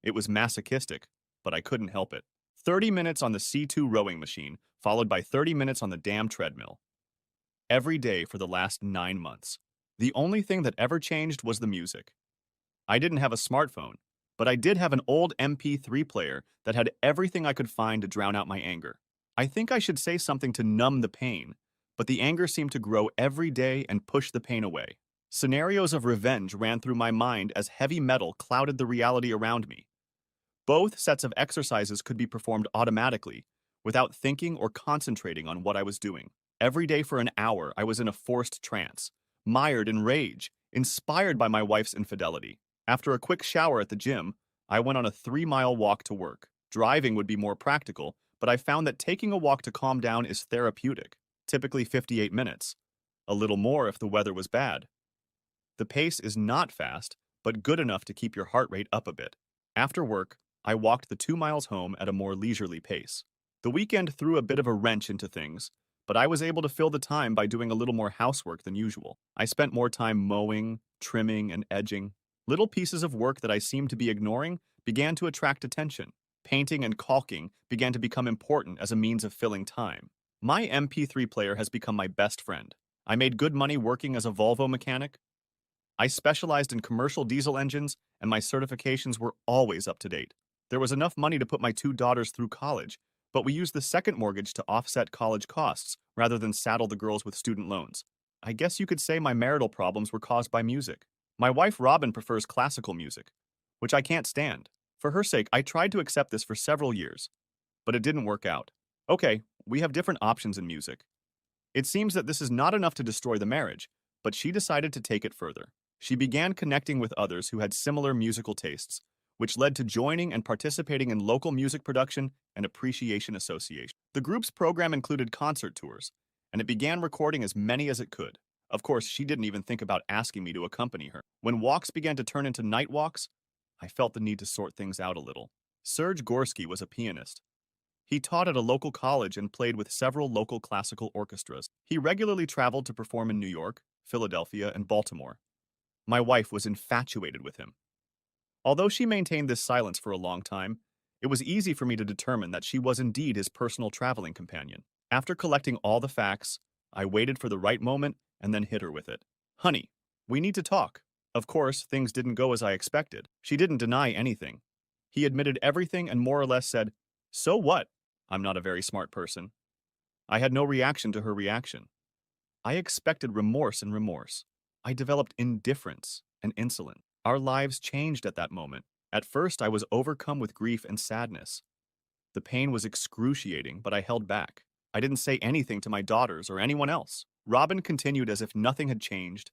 It was masochistic, but I couldn't help it. 30 minutes on the C2 rowing machine, followed by 30 minutes on the damn treadmill. Every day for the last 9 months. The only thing that ever changed was the music. I didn't have a smartphone, but I did have an old MP3 player that had everything I could find to drown out my anger. I think I should say something to numb the pain, but the anger seemed to grow every day and push the pain away. Scenarios of revenge ran through my mind as heavy metal clouded the reality around me. Both sets of exercises could be performed automatically, without thinking or concentrating on what I was doing. Every day for an hour, I was in a forced trance, mired in rage, inspired by my wife's infidelity. After a quick shower at the gym, I went on a 3-mile walk to work. Driving would be more practical, but I found that taking a walk to calm down is therapeutic, typically 58 minutes. A little more if the weather was bad. The pace is not fast, but good enough to keep your heart rate up a bit. After work, I walked the 2 miles home at a more leisurely pace. The weekend threw a bit of a wrench into things, but I was able to fill the time by doing a little more housework than usual. I spent more time mowing, trimming, and edging. Little pieces of work that I seemed to be ignoring began to attract attention. Painting and caulking began to become important as a means of filling time. My MP3 player has become my best friend. I made good money working as a Volvo mechanic. I specialized in commercial diesel engines, and my certifications were always up to date. There was enough money to put my 2 daughters through college, but we used the second mortgage to offset college costs rather than saddle the girls with student loans. I guess you could say my marital problems were caused by music. My wife Robin prefers classical music, which I can't stand. For her sake, I tried to accept this for several years, but it didn't work out. Okay, we have different options in music. It seems that this is not enough to destroy the marriage, but she decided to take it further. She began connecting with others who had similar musical tastes, which led to joining and participating in local music production and appreciation association. The group's program included concert tours, and it began recording as many as it could. Of course, she didn't even think about asking me to accompany her. When walks began to turn into night walks, I felt the need to sort things out a little. Serge Gorski was a pianist. He taught at a local college and played with several local classical orchestras. He regularly traveled to perform in New York, Philadelphia, and Baltimore. My wife was infatuated with him. Although she maintained this silence for a long time, it was easy for me to determine that she was indeed his personal traveling companion. After collecting all the facts, I waited for the right moment and then hit her with it. Honey, we need to talk. Of course, things didn't go as I expected. She didn't deny anything. He admitted everything and more or less said, "So what? I'm not a very smart person." I had no reaction to her reaction. I expected remorse and remorse. I developed indifference and insolence. Our lives changed at that moment. At first, I was overcome with grief and sadness. The pain was excruciating, but I held back. I didn't say anything to my daughters or anyone else. Robin continued as if nothing had changed.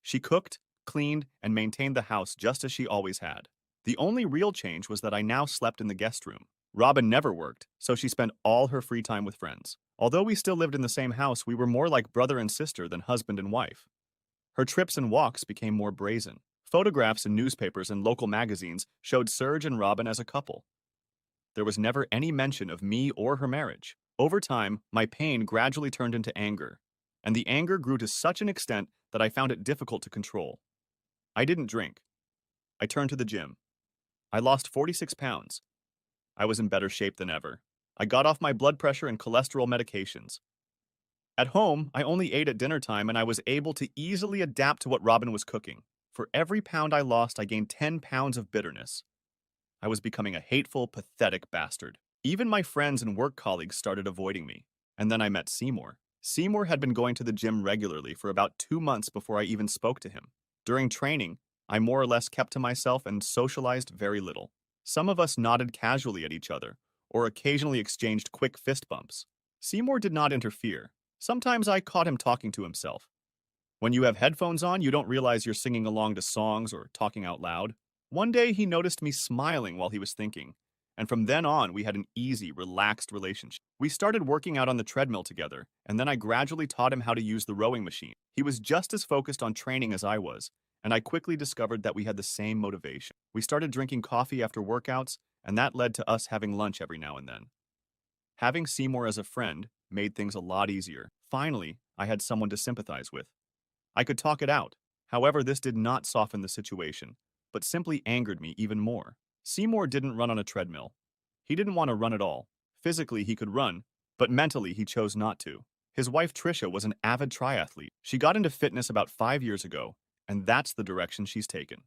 She cooked, cleaned, and maintained the house just as she always had. The only real change was that I now slept in the guest room. Robin never worked, so she spent all her free time with friends. Although we still lived in the same house, we were more like brother and sister than husband and wife. Her trips and walks became more brazen. Photographs in newspapers and local magazines showed Serge and Robin as a couple. There was never any mention of me or her marriage. Over time, my pain gradually turned into anger, and the anger grew to such an extent that I found it difficult to control. I didn't drink. I turned to the gym. I lost 46 pounds. I was in better shape than ever. I got off my blood pressure and cholesterol medications. At home, I only ate at dinner time and I was able to easily adapt to what Robin was cooking. For every pound I lost, I gained 10 pounds of bitterness. I was becoming a hateful, pathetic bastard. Even my friends and work colleagues started avoiding me. And then I met Seymour. Seymour had been going to the gym regularly for about 2 months before I even spoke to him. During training, I more or less kept to myself and socialized very little. Some of us nodded casually at each other, or occasionally exchanged quick fist bumps. Seymour did not interfere. Sometimes I caught him talking to himself. When you have headphones on, you don't realize you're singing along to songs or talking out loud. One day he noticed me smiling while he was thinking, and from then on we had an easy, relaxed relationship. We started working out on the treadmill together, and then I gradually taught him how to use the rowing machine. He was just as focused on training as I was, and I quickly discovered that we had the same motivation. We started drinking coffee after workouts, and that led to us having lunch every now and then. Having Seymour as a friend made things a lot easier. Finally, I had someone to sympathize with. I could talk it out. However, this did not soften the situation, but simply angered me even more. Seymour didn't run on a treadmill. He didn't want to run at all. Physically, he could run, but mentally, he chose not to. His wife Tricia was an avid triathlete. She got into fitness about 5 years ago, and that's the direction she's taken.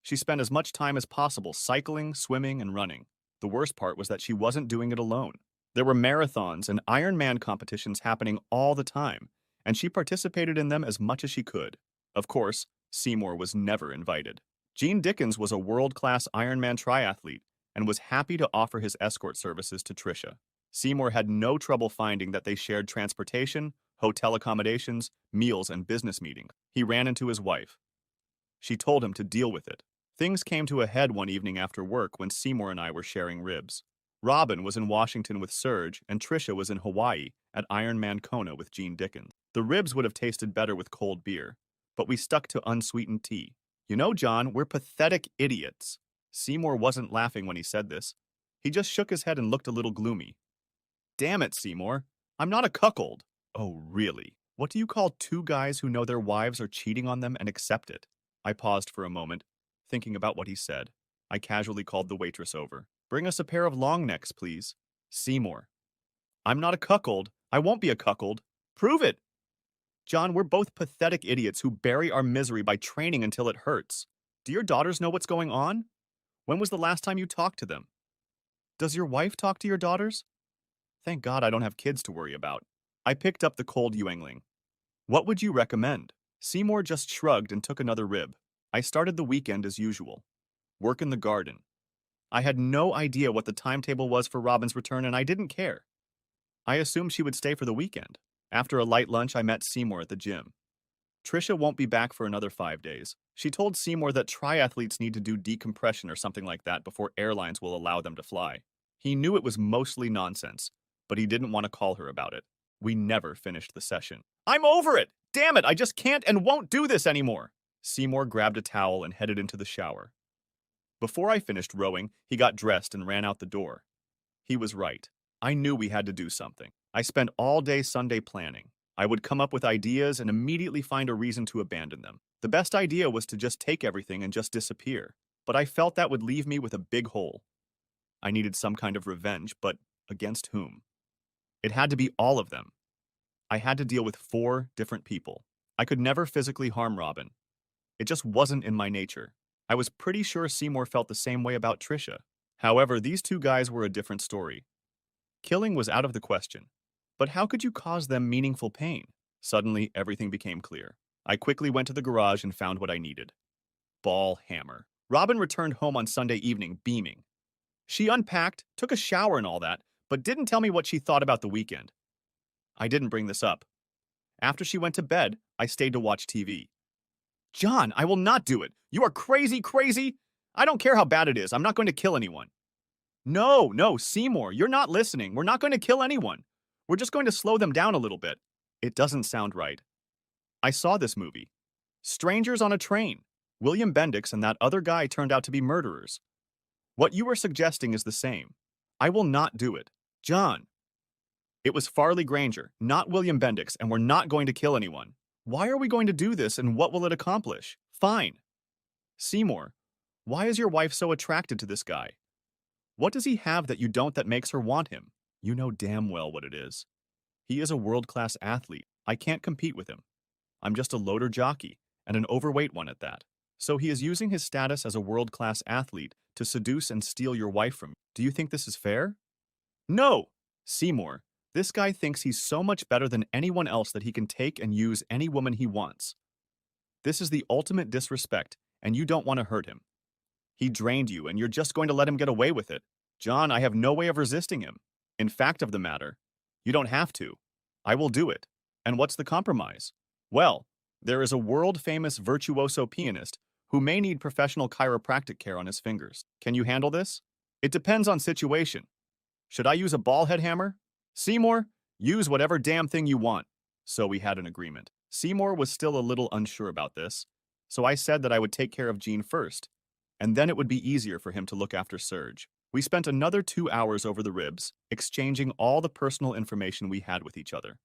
She spent as much time as possible cycling, swimming, and running. The worst part was that she wasn't doing it alone. There were marathons and Ironman competitions happening all the time, and she participated in them as much as she could. Of course, Seymour was never invited. Gene Dickens was a world-class Ironman triathlete and was happy to offer his escort services to Tricia. Seymour had no trouble finding that they shared transportation, hotel accommodations, meals, and business meetings. He ran into his wife. She told him to deal with it. Things came to a head one evening after work when Seymour and I were sharing ribs. Robin was in Washington with Serge, and Tricia was in Hawaii at Ironman Kona with Gene Dickens. The ribs would have tasted better with cold beer, but we stuck to unsweetened tea. You know, John, we're pathetic idiots. Seymour wasn't laughing when he said this. He just shook his head and looked a little gloomy. Damn it, Seymour. I'm not a cuckold. Oh, really? What do you call two guys who know their wives are cheating on them and accept it? I paused for a moment, thinking about what he said. I casually called the waitress over. Bring us a pair of long necks, please. Seymour. I'm not a cuckold. I won't be a cuckold. Prove it. John, we're both pathetic idiots who bury our misery by training until it hurts. Do your daughters know what's going on? When was the last time you talked to them? Does your wife talk to your daughters? Thank God I don't have kids to worry about. I picked up the cold Yuengling. What would you recommend? Seymour just shrugged and took another rib. I started the weekend as usual. Work in the garden. I had no idea what the timetable was for Robin's return, and I didn't care. I assumed she would stay for the weekend. After a light lunch, I met Seymour at the gym. Tricia won't be back for another 5 days. She told Seymour that triathletes need to do decompression or something like that before airlines will allow them to fly. He knew it was mostly nonsense, but he didn't want to call her about it. We never finished the session. I'm over it! Damn it, I just can't and won't do this anymore! Seymour grabbed a towel and headed into the shower. Before I finished rowing, he got dressed and ran out the door. He was right. I knew we had to do something. I spent all day Sunday planning. I would come up with ideas and immediately find a reason to abandon them. The best idea was to just take everything and just disappear, but I felt that would leave me with a big hole. I needed some kind of revenge, but against whom? It had to be all of them. I had to deal with 4 different people. I could never physically harm Robin. It just wasn't in my nature. I was pretty sure Seymour felt the same way about Tricia. However, these 2 guys were a different story. Killing was out of the question. But how could you cause them meaningful pain? Suddenly, everything became clear. I quickly went to the garage and found what I needed. Ball hammer. Robin returned home on Sunday evening, beaming. She unpacked, took a shower and all that, but didn't tell me what she thought about the weekend. I didn't bring this up. After she went to bed, I stayed to watch TV. John, I will not do it. You are crazy, crazy. I don't care how bad it is. I'm not going to kill anyone. No, Seymour, you're not listening. We're not going to kill anyone. We're just going to slow them down a little bit. It doesn't sound right. I saw this movie. Strangers on a Train. William Bendix and that other guy turned out to be murderers. What you are suggesting is the same. I will not do it. John. It was Farley Granger, not William Bendix, and we're not going to kill anyone. Why are we going to do this, and what will it accomplish? Fine. Seymour, why is your wife so attracted to this guy? What does he have that you don't that makes her want him? You know damn well what it is. He is a world-class athlete. I can't compete with him. I'm just a loader jockey, and an overweight one at that. So he is using his status as a world-class athlete to seduce and steal your wife from you. Do you think this is fair? No! Seymour, this guy thinks he's so much better than anyone else that he can take and use any woman he wants. This is the ultimate disrespect, and you don't want to hurt him. He drained you, and you're just going to let him get away with it. John, I have no way of resisting him. In fact of the matter, you don't have to. I will do it. And what's the compromise? Well, there is a world-famous virtuoso pianist who may need professional chiropractic care on his fingers. Can you handle this? It depends on situation. Should I use a ball head hammer? Seymour, use whatever damn thing you want. So we had an agreement. Seymour was still a little unsure about this, so I said that I would take care of Gene first, and then it would be easier for him to look after Serge. We spent another 2 hours over the ribs, exchanging all the personal information we had with each other.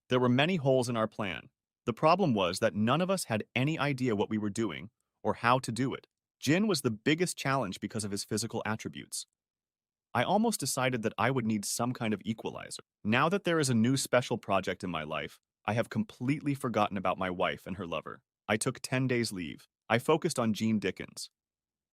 There were many holes in our plan. The problem was that none of us had any idea what we were doing or how to do it. Jin was the biggest challenge because of his physical attributes. I almost decided that I would need some kind of equalizer. Now that there is a new special project in my life, I have completely forgotten about my wife and her lover. I took 10 days leave. I focused on Gene Dickens.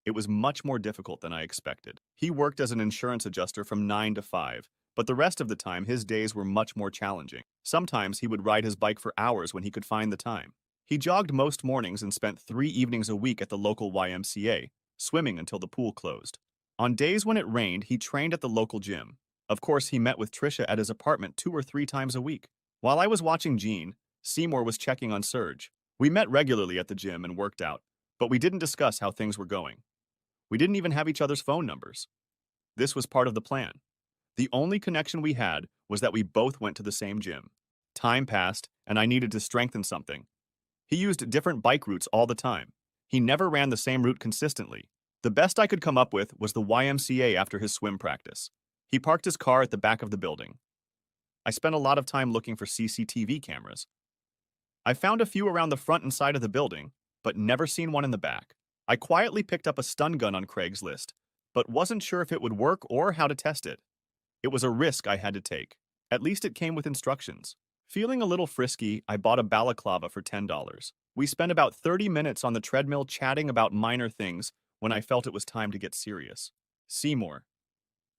It was much more difficult than I expected. He worked as an insurance adjuster from 9 to 5, but the rest of the time his days were much more challenging. Sometimes he would ride his bike for hours when he could find the time. He jogged most mornings and spent 3 evenings a week at the local YMCA, swimming until the pool closed. On days when it rained, he trained at the local gym. Of course, he met with Trisha at his apartment 2 or 3 times a week. While I was watching Gene, Seymour was checking on Serge. We met regularly at the gym and worked out, but we didn't discuss how things were going. We didn't even have each other's phone numbers. This was part of the plan. The only connection we had was that we both went to the same gym. Time passed, and I needed to strengthen something. He used different bike routes all the time. He never ran the same route consistently. The best I could come up with was the YMCA after his swim practice. He parked his car at the back of the building. I spent a lot of time looking for CCTV cameras. I found a few around the front and side of the building, but never seen one in the back. I quietly picked up a stun gun on Craigslist, but wasn't sure if it would work or how to test it. It was a risk I had to take. At least it came with instructions. Feeling a little frisky, I bought a balaclava for $10. We spent about 30 minutes on the treadmill chatting about minor things when I felt it was time to get serious. Seymour,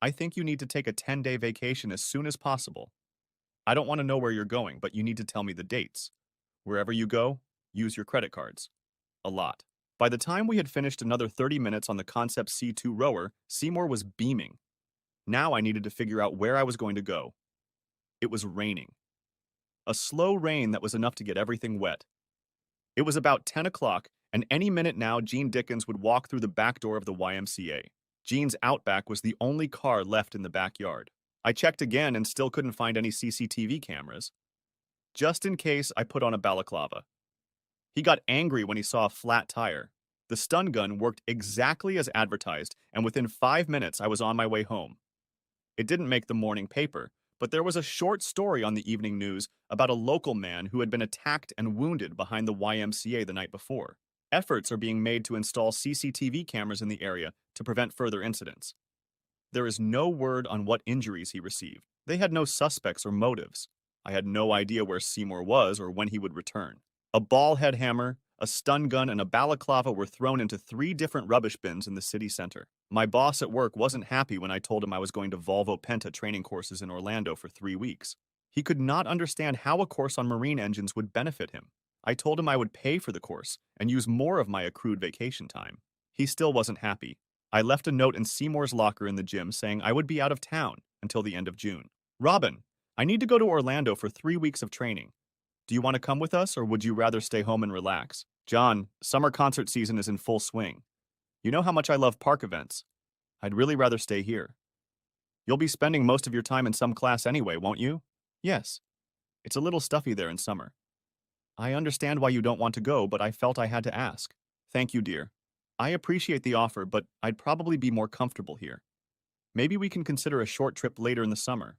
I think you need to take a 10-day vacation as soon as possible. I don't want to know where you're going, but you need to tell me the dates. Wherever you go, use your credit cards. A lot. By the time we had finished another 30 minutes on the Concept C2 rower, Seymour was beaming. Now I needed to figure out where I was going to go. It was raining. A slow rain that was enough to get everything wet. It was about 10 o'clock, and any minute now Gene Dickens would walk through the back door of the YMCA. Gene's Outback was the only car left in the backyard. I checked again and still couldn't find any CCTV cameras. Just in case, I put on a balaclava. He got angry when he saw a flat tire. The stun gun worked exactly as advertised, and within 5 minutes I was on my way home. It didn't make the morning paper, but there was a short story on the evening news about a local man who had been attacked and wounded behind the YMCA the night before. Efforts are being made to install CCTV cameras in the area to prevent further incidents. There is no word on what injuries he received. They had no suspects or motives. I had no idea where Seymour was or when he would return. A ball head hammer, a stun gun, and a balaclava were thrown into 3 different rubbish bins in the city center. My boss at work wasn't happy when I told him I was going to Volvo Penta training courses in Orlando for 3 weeks. He could not understand how a course on marine engines would benefit him. I told him I would pay for the course and use more of my accrued vacation time. He still wasn't happy. I left a note in Seymour's locker in the gym saying I would be out of town until the end of June. Robin, I need to go to Orlando for 3 weeks of training. Do you want to come with us, or would you rather stay home and relax? John, summer concert season is in full swing. You know how much I love park events. I'd really rather stay here. You'll be spending most of your time in some class anyway, won't you? Yes. It's a little stuffy there in summer. I understand why you don't want to go, but I felt I had to ask. Thank you, dear. I appreciate the offer, but I'd probably be more comfortable here. Maybe we can consider a short trip later in the summer.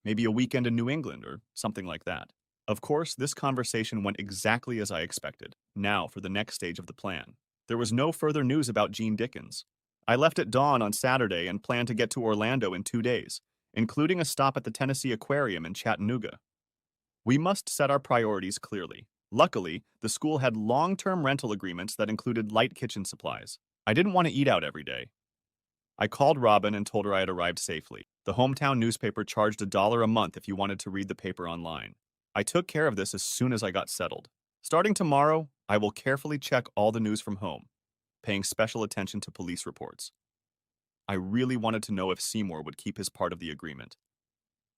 Maybe a weekend in New England or something like that. Of course, this conversation went exactly as I expected. Now for the next stage of the plan. There was no further news about Gene Dickens. I left at dawn on Saturday and planned to get to Orlando in 2 days, including a stop at the Tennessee Aquarium in Chattanooga. We must set our priorities clearly. Luckily, the school had long-term rental agreements that included light kitchen supplies. I didn't want to eat out every day. I called Robin and told her I had arrived safely. The hometown newspaper charged $1 a month if you wanted to read the paper online. I took care of this as soon as I got settled. Starting tomorrow, I will carefully check all the news from home, paying special attention to police reports. I really wanted to know if Seymour would keep his part of the agreement.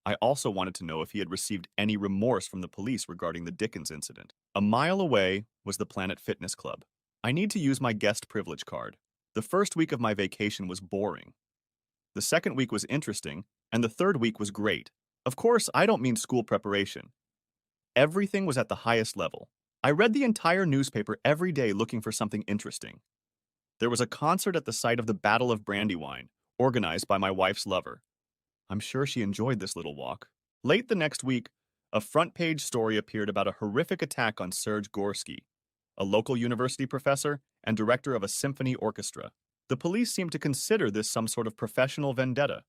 I also wanted to know if he had received any remorse from the police regarding the Dickens incident. A mile away was the Planet Fitness Club. I need to use my guest privilege card. The first week of my vacation was boring. The second week was interesting, and the third week was great. Of course, I don't mean school preparation. Everything was at the highest level. I read the entire newspaper every day looking for something interesting. There was a concert at the site of the Battle of Brandywine, organized by my wife's lover. I'm sure she enjoyed this little walk. Late the next week, a front-page story appeared about a horrific attack on Serge Gorski, a local university professor and director of a symphony orchestra. The police seemed to consider this some sort of professional vendetta,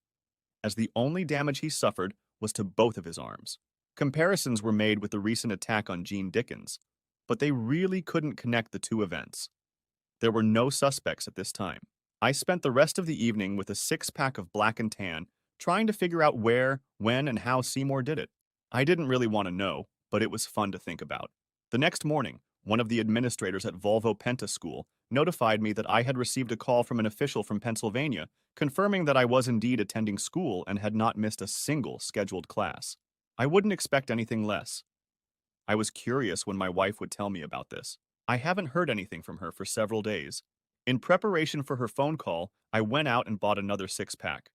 as the only damage he suffered was to both of his arms. Comparisons were made with the recent attack on Gene Dickens, but they really couldn't connect the two events. There were no suspects at this time. I spent the rest of the evening with a six-pack of black and tan, trying to figure out where, when, and how Seymour did it. I didn't really want to know, but it was fun to think about. The next morning, one of the administrators at Volvo Penta School notified me that I had received a call from an official from Pennsylvania confirming that I was indeed attending school and had not missed a single scheduled class. I wouldn't expect anything less. I was curious when my wife would tell me about this. I haven't heard anything from her for several days. In preparation for her phone call, I went out and bought another six-pack.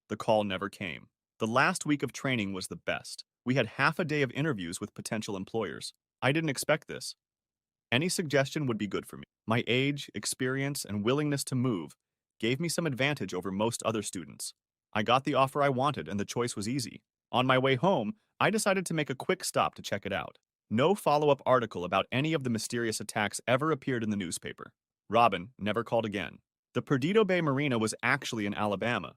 The call never came. The last week of training was the best. We had half a day of interviews with potential employers. I didn't expect this. Any suggestion would be good for me. My age, experience, and willingness to move gave me some advantage over most other students. I got the offer I wanted, and the choice was easy. On my way home, I decided to make a quick stop to check it out. No follow-up article about any of the mysterious attacks ever appeared in the newspaper. Robin never called again. The Perdido Bay Marina was actually in Alabama,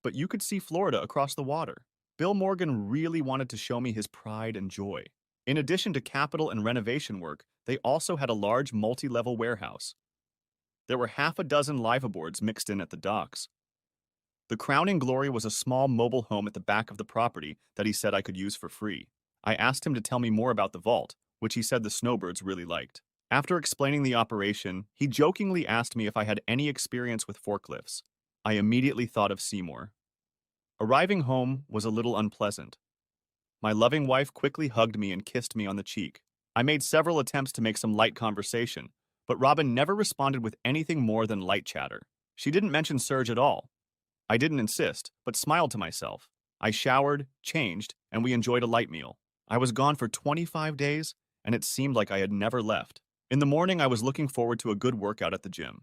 but you could see Florida across the water. Bill Morgan really wanted to show me his pride and joy. In addition to capital and renovation work, they also had a large multi-level warehouse. There were half a dozen liveaboards mixed in at the docks. The crowning glory was a small mobile home at the back of the property that he said I could use for free. I asked him to tell me more about the vault, which he said the snowbirds really liked. After explaining the operation, he jokingly asked me if I had any experience with forklifts. I immediately thought of Seymour. Arriving home was a little unpleasant. My loving wife quickly hugged me and kissed me on the cheek. I made several attempts to make some light conversation, but Robin never responded with anything more than light chatter. She didn't mention Serge at all. I didn't insist, but smiled to myself. I showered, changed, and we enjoyed a light meal. I was gone for 25 days, and it seemed like I had never left. In the morning, I was looking forward to a good workout at the gym.